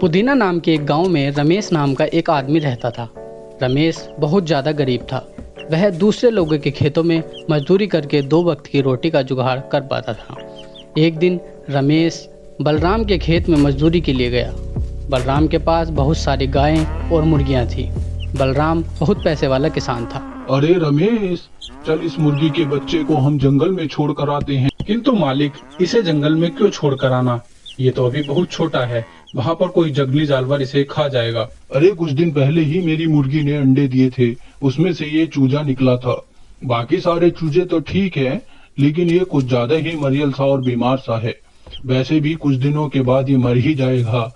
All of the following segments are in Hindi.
पुदीना नाम के एक गांव में रमेश नाम का एक आदमी रहता था। रमेश बहुत ज़्यादा गरीब था। वह दूसरे लोगों के खेतों में मजदूरी करके 2 वक्त की रोटी का जुगाड़ कर पाता था। एक दिन रमेश बलराम के खेत में मजदूरी के लिए गया। बलराम के पास बहुत सारी गायें और मुर्गियां थी। बलराम बहुत पैसे वाला किसान था। अरे रमेश, चल इस मुर्गी के बच्चे को हम जंगल में छोड़ कर आते हैं। किंतु मालिक, इसे जंगल में क्यों छोड़ कर आना? ये तो अभी बहुत छोटा है, वहाँ पर कोई जंगली जानवर इसे खा जाएगा। अरे कुछ दिन पहले ही मेरी मुर्गी ने अंडे दिए थे, उसमें से ये चूजा निकला था। बाकी सारे चूजे तो ठीक है, लेकिन ये कुछ ज्यादा ही मरियल सा और बीमार सा है। वैसे भी कुछ दिनों के बाद ये मर ही जाएगा,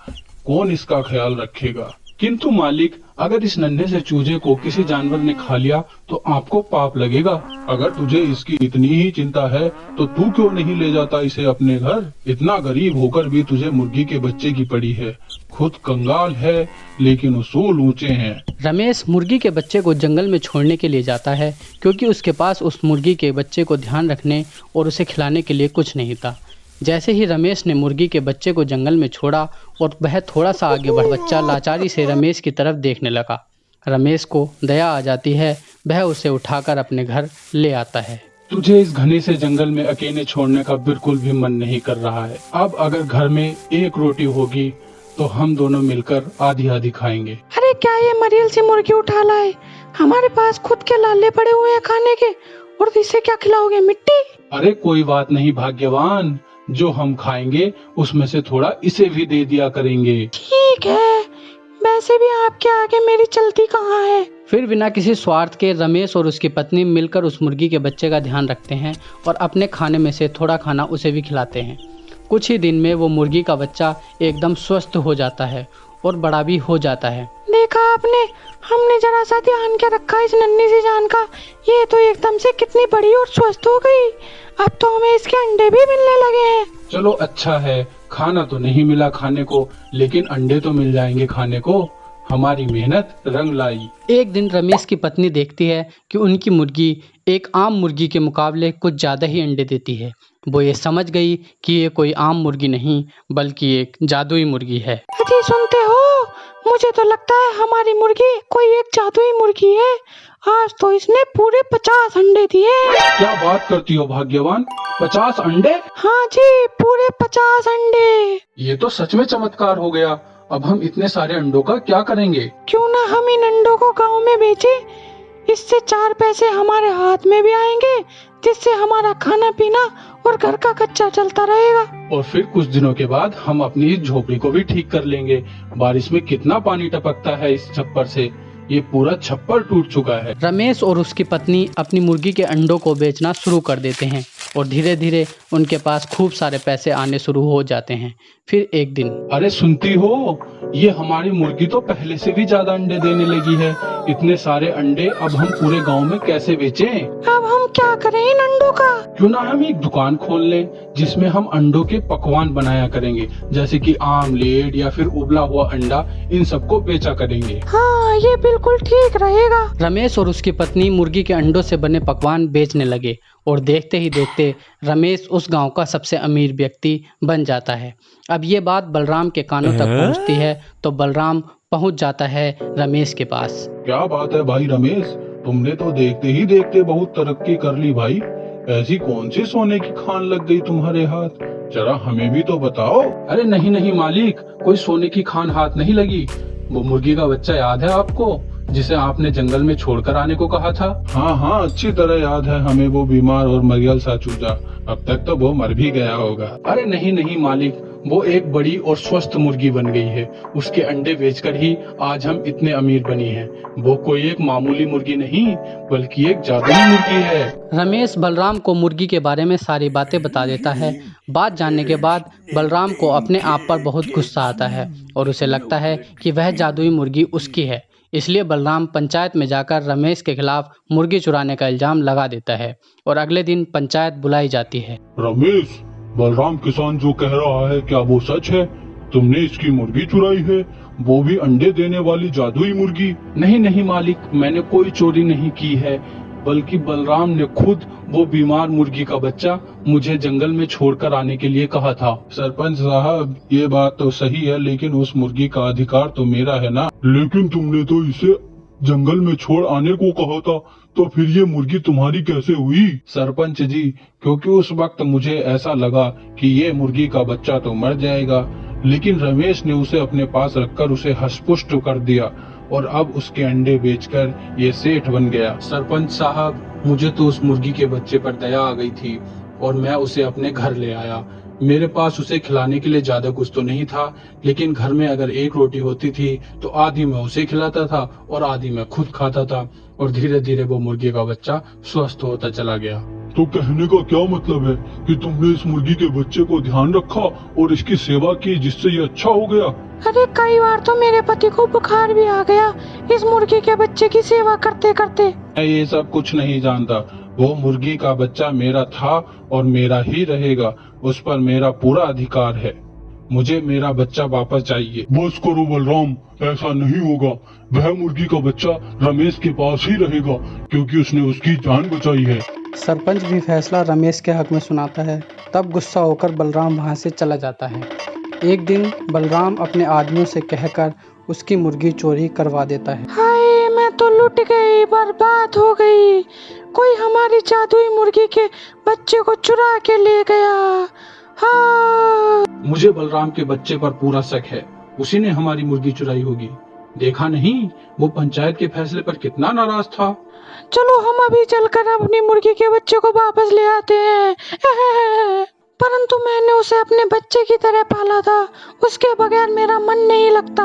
कौन इसका ख्याल रखेगा? किंतु मालिक, अगर इस नन्हे से चूजे को किसी जानवर ने खा लिया तो आपको पाप लगेगा। अगर तुझे इसकी इतनी ही चिंता है तो तू क्यों नहीं ले जाता इसे अपने घर? इतना गरीब होकर भी तुझे मुर्गी के बच्चे की पड़ी है। खुद कंगाल है लेकिन उसूल ऊंचे हैं। रमेश मुर्गी के बच्चे को जंगल में छोड़ने के लिए जाता है, क्योंकि उसके पास उस मुर्गी के बच्चे को ध्यान रखने और उसे खिलाने के लिए कुछ नहीं था। जैसे ही रमेश ने मुर्गी के बच्चे को जंगल में छोड़ा और वह थोड़ा सा आगे बढ़ा, बच्चा लाचारी से रमेश की तरफ देखने लगा। रमेश को दया आ जाती है, वह उसे उठाकर अपने घर ले आता है। तुझे इस घने से जंगल में अकेले छोड़ने का बिल्कुल भी मन नहीं कर रहा है। अब अगर घर में एक रोटी होगी तो हम दोनों मिलकर आधी आधी खाएंगे। अरे क्या ये मरियल सी मुर्गी उठा लाए? हमारे पास खुद के लाले पड़े हुए हैं खाने के, और इसे क्या खिलाओगे? मिट्टी? अरे कोई बात नहीं भाग्यवान, जो हम खाएंगे उसमें से थोड़ा इसे भी दे दिया करेंगे। ठीक है, वैसे भी आपके आगे मेरी चलती कहाँ है। फिर बिना किसी स्वार्थ के रमेश और उसकी पत्नी मिलकर उस मुर्गी के बच्चे का ध्यान रखते हैं और अपने खाने में से थोड़ा खाना उसे भी खिलाते हैं। कुछ ही दिन में वो मुर्गी का बच्चा एकदम स्वस्थ हो जाता है और बड़ा भी हो जाता है। देखा आपने, हमने जरा सा ध्यान के रखा इस नन्ही सी जान का, ये तो एकदम से कितनी बड़ी और स्वस्थ हो गई। अब तो हमें इसके अंडे भी मिलने लगे हैं। चलो अच्छा है, खाना तो नहीं मिला खाने को, लेकिन अंडे तो मिल जाएंगे खाने को। हमारी मेहनत रंग लाई। एक दिन रमेश की पत्नी देखती है कि उनकी मुर्गी एक आम मुर्गी के मुकाबले कुछ ज़्यादा ही अंडे देती है। वो ये समझ गई कि ये कोई आम मुर्गी नहीं बल्कि एक जादुई मुर्गी है। अजी सुनते हो, मुझे तो लगता है हमारी मुर्गी कोई एक जादुई मुर्गी है। आज तो इसने पूरे 50 अंडे दिए। क्या बात करती हो भाग्यवान, 50 अंडे? हाँ जी, पूरे 50 अंडे। ये तो सच में चमत्कार हो गया। अब हम इतने सारे अंडों का क्या करेंगे? क्यों ना हम इन अंडों को गांव में बेचे, इससे 4 पैसे हमारे हाथ में भी आएंगे, जिससे हमारा खाना पीना और घर का खर्चा चलता रहेगा। और फिर कुछ दिनों के बाद हम अपनी इस झोपड़ी को भी ठीक कर लेंगे। बारिश में कितना पानी टपकता है इस छप्पर से, ये पूरा छप्पर टूट चुका है। रमेश और उसकी पत्नी अपनी मुर्गी के अंडों को बेचना शुरू कर देते हैं और धीरे धीरे उनके पास खूब सारे पैसे आने शुरू हो जाते हैं। फिर एक दिन, अरे सुनती हो, ये हमारी मुर्गी तो पहले से भी ज्यादा अंडे देने लगी है। इतने सारे अंडे अब हम पूरे गांव में कैसे बेचें? अब हम क्या करें इन अंडों का? क्यों ना हम एक दुकान खोल लें जिसमें हम अंडों के पकवान बनाया करेंगे, जैसे कि आमलेट या फिर उबला हुआ अंडा, इन सबको बेचा करेंगे। हाँ, ये बिल्कुल ठीक रहेगा। रमेश और उसकी पत्नी मुर्गी के अंडों से बने पकवान बेचने लगे और देखते ही देखते रमेश उस गांव का सबसे अमीर व्यक्ति बन जाता है। अब ये बात बलराम के कानों तक पहुंचती है तो बलराम पहुंच जाता है रमेश के पास। क्या बात है भाई रमेश, तुमने तो देखते ही देखते बहुत तरक्की कर ली भाई। ऐसी कौन सी सोने की खान लग गई तुम्हारे हाथ? जरा हमें भी तो बताओ। अरे नहीं नहीं मालिक, कोई सोने की खान हाथ नहीं लगी। वो मुर्गी का बच्चा याद है आपको, जिसे आपने जंगल में छोड़कर आने को कहा था? हाँ हाँ, अच्छी तरह याद है हमें, वो बीमार और मरियल सा चूजा। अब तक तो वो मर भी गया होगा। अरे नहीं नहीं मालिक, वो एक बड़ी और स्वस्थ मुर्गी बन गई है। उसके अंडे बेचकर ही आज हम इतने अमीर बनी हैं। वो कोई एक मामूली मुर्गी नहीं बल्कि एक जादुई मुर्गी है। रमेश बलराम को मुर्गी के बारे में सारी बातें बता देता है। बात जानने के बाद बलराम को अपने आप पर बहुत गुस्सा आता है और उसे लगता है कि वह जादुई मुर्गी उसकी है। इसलिए बलराम पंचायत में जाकर रमेश के खिलाफ मुर्गी चुराने का इल्जाम लगा देता है और अगले दिन पंचायत बुलाई जाती है। रमेश, बलराम किसान जो कह रहा है क्या वो सच है? तुमने इसकी मुर्गी चुराई है, वो भी अंडे देने वाली जादुई मुर्गी? नहीं नहीं मालिक, मैंने कोई चोरी नहीं की है। बल्कि बलराम ने खुद वो बीमार मुर्गी का बच्चा मुझे जंगल में छोड़कर आने के लिए कहा था। सरपंच साहब, ये बात तो सही है, लेकिन उस मुर्गी का अधिकार तो मेरा है ना। लेकिन तुमने तो इसे जंगल में छोड़ आने को कहा था, तो फिर ये मुर्गी तुम्हारी कैसे हुई? सरपंच जी, क्योंकि उस वक्त मुझे ऐसा लगा कि ये मुर्गी का बच्चा तो मर जाएगा, लेकिन रमेश ने उसे अपने पास रखकर उसे हष्टपुष्ट कर दिया और अब उसके अंडे बेचकर ये सेठ बन गया। सरपंच साहब, मुझे तो उस मुर्गी के बच्चे पर दया आ गई थी और मैं उसे अपने घर ले आया। मेरे पास उसे खिलाने के लिए ज्यादा कुछ तो नहीं था, लेकिन घर में अगर एक रोटी होती थी तो आधी मैं उसे खिलाता था और आधी मैं खुद खाता था, और धीरे धीरे वो मुर्गी का बच्चा स्वस्थ होता चला गया। तो कहने का क्या मतलब है कि तुमने इस मुर्गी के बच्चे को ध्यान रखा और इसकी सेवा की, जिससे ये अच्छा हो गया? अरे कई बार तो मेरे पति को बुखार भी आ गया इस मुर्गी के बच्चे की सेवा करते करते। मैं ये सब कुछ नहीं जानता। वो मुर्गी का बच्चा मेरा था और मेरा ही रहेगा। उस पर मेरा पूरा अधिकार है। मुझे मेरा बच्चा वापस चाहिए। बस करो बलराम, ऐसा नहीं होगा। वह मुर्गी का बच्चा रमेश के पास ही रहेगा, क्योंकि उसने उसकी जान बचाई है। सरपंच भी फैसला रमेश के हक में सुनाता है। तब गुस्सा होकर बलराम वहाँ से चला जाता है। एक दिन बलराम अपने आदमियों से कहकर उसकी मुर्गी चोरी करवा देता है। हाय, मैं तो लुट गई, बर्बाद हो गई। कोई हमारी जादुई मुर्गी के बच्चे को चुरा के ले गया। हाँ। मुझे बलराम के बच्चे पर पूरा शक है। उसी ने हमारी मुर्गी चुराई होगी। देखा नहीं, वो पंचायत के फैसले पर कितना नाराज था। चलो हम अभी चलकर अपनी मुर्गी के बच्चे को वापस ले आते हैं। परंतु मैंने उसे अपने बच्चे की तरह पाला था, उसके बगैर मेरा मन नहीं लगता।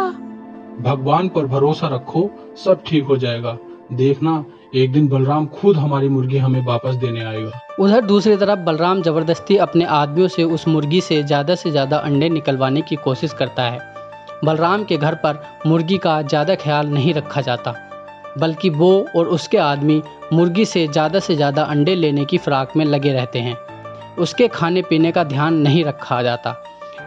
भगवान पर भरोसा रखो, सब ठीक हो जाएगा। देखना, एक दिन बलराम खुद हमारी मुर्गी हमें वापस देने आएगा। उधर दूसरी तरफ बलराम जबरदस्ती अपने आदमियों से उस मुर्गी से ज़्यादा अंडे निकलवाने की कोशिश करता है। बलराम के घर पर मुर्गी का ज़्यादा ख्याल नहीं रखा जाता, बल्कि वो और उसके आदमी मुर्गी से ज़्यादा अंडे लेने की फिराक में लगे रहते हैं। उसके खाने पीने का ध्यान नहीं रखा जाता।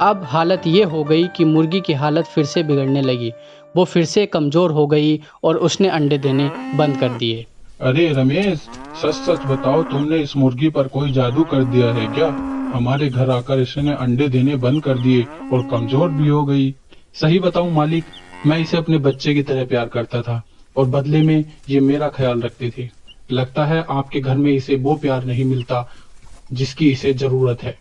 अब हालत ये हो गई कि मुर्गी की हालत फिर से बिगड़ने लगी। वो फिर से कमज़ोर हो गई और उसने अंडे देने बंद कर दिए। अरे रमेश, सच सच बताओ, तुमने इस मुर्गी पर कोई जादू कर दिया है क्या? हमारे घर आकर इसने अंडे देने बंद कर दिए और कमजोर भी हो गई। सही बताऊं मालिक, मैं इसे अपने बच्चे की तरह प्यार करता था और बदले में ये मेरा ख्याल रखती थी। लगता है आपके घर में इसे वो प्यार नहीं मिलता जिसकी इसे जरूरत है।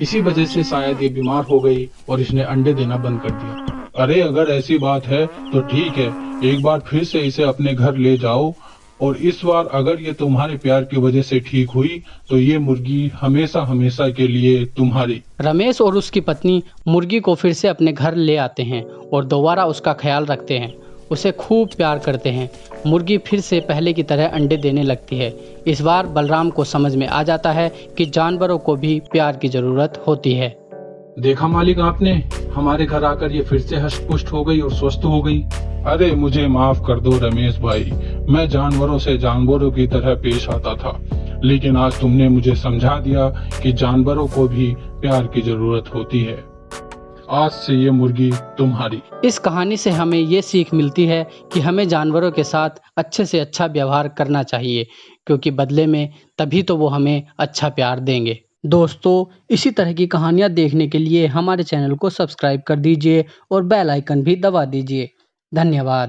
इसी वजह से शायद ये बीमार हो गई और इसने अंडे देना बंद कर दिया। अरे अगर ऐसी बात है तो ठीक है, एक बार फिर से इसे अपने घर ले जाओ, और इस बार अगर ये तुम्हारे प्यार की वजह से ठीक हुई तो ये मुर्गी हमेशा हमेशा के लिए तुम्हारी। रमेश और उसकी पत्नी मुर्गी को फिर से अपने घर ले आते हैं और दोबारा उसका ख्याल रखते हैं। उसे खूब प्यार करते हैं। मुर्गी फिर से पहले की तरह अंडे देने लगती है। इस बार बलराम को समझ में आ जाता है कि जानवरों को भी प्यार की जरूरत होती है। देखा मालिक आपने, हमारे घर आकर ये फिर से हष्ट-पुष्ट हो गई और स्वस्थ हो गई। अरे मुझे माफ कर दो रमेश भाई, मैं जानवरों से जानवरों की तरह पेश आता था, लेकिन आज तुमने मुझे समझा दिया कि जानवरों को भी प्यार की जरूरत होती है। आज से ये मुर्गी तुम्हारी। इस कहानी से हमें ये सीख मिलती है कि हमें जानवरों के साथ अच्छे से अच्छा व्यवहार करना चाहिए, क्योंकि बदले में तभी तो वो हमें अच्छा प्यार देंगे। दोस्तों, इसी तरह की कहानियाँ देखने के लिए हमारे चैनल को सब्सक्राइब कर दीजिए और बेल आइकन भी दबा दीजिए। धन्यवाद।